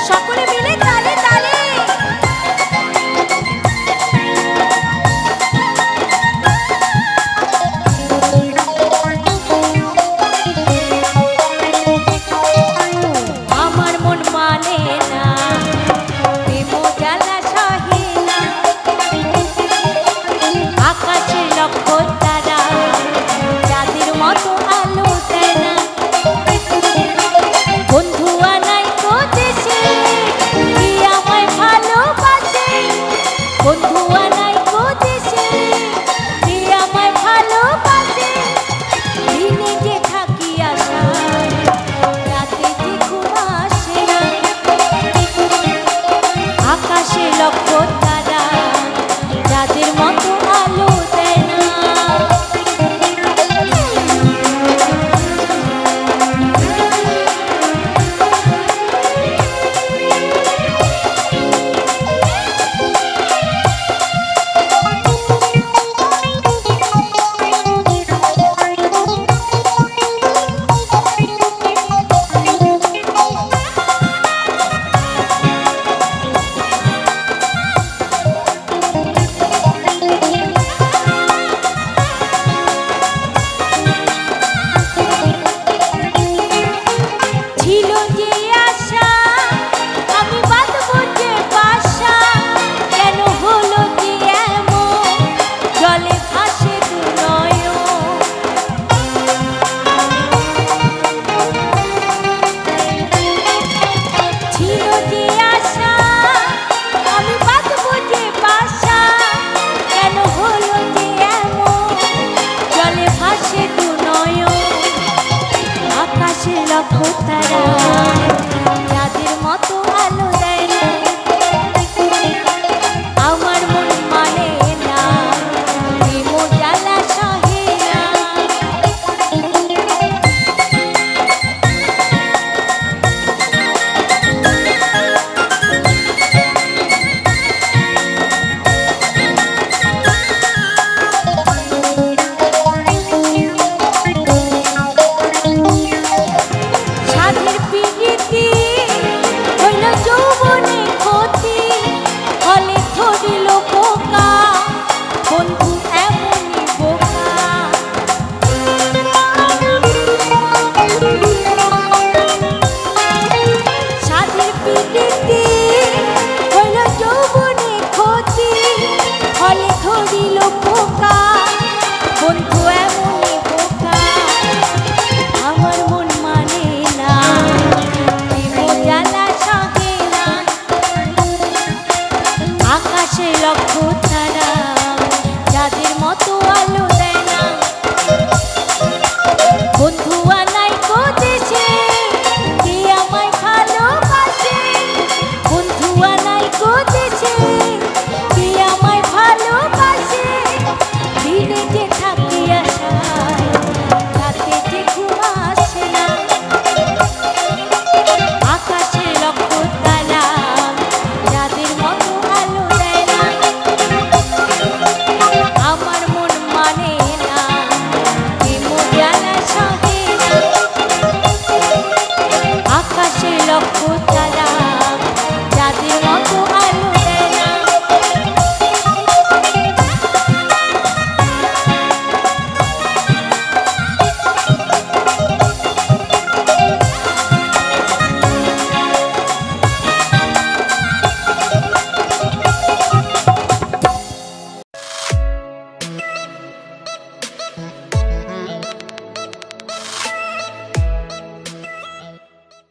সকলে মিলে তালে তালে আমার মন মানে না প্রেম জ্বালা সহে না আকাশে লক্ষ তারা চাঁদের মতো আলো দেয় না বন্ধু আনাই তো দেশে কি আমায় ভালোবাসে বন্ধু আনাই তো দেশে কি আমায় ভালোবাসে দিনে যে থাকি আশায় রাতে যে ঘুম আসে না আকাশে লক্ষ তারা যাদের মতো আলো দেয় না ছিল যে আশা আমি বাঁধবো যে বাসা কেন হলো যে এমন জলে ভাসে দু নয়ন ছিল যে আশা আমি বাঁধবো যে বাসা কেন হলো যে এমন জলে ভাসে দু নয়ন আকাশে লক্ষ তারা যাদের মতো আলো দেয় না আমার মন মানে না প্রেম জ্বালা সহে না সাধের পিড়িতি হইল যৌবনে ক্ষতি ফলে ধরিল পোকা বন্ধু এমনই বোকা সাধের পিড়িতি হইল যৌবনে ক্ষতি ফলে ধরিল পোকা বন্ধু এমনই বোকা আমার মন মানে না প্রেম জ্বালা সহে না আকাশে লক্ষ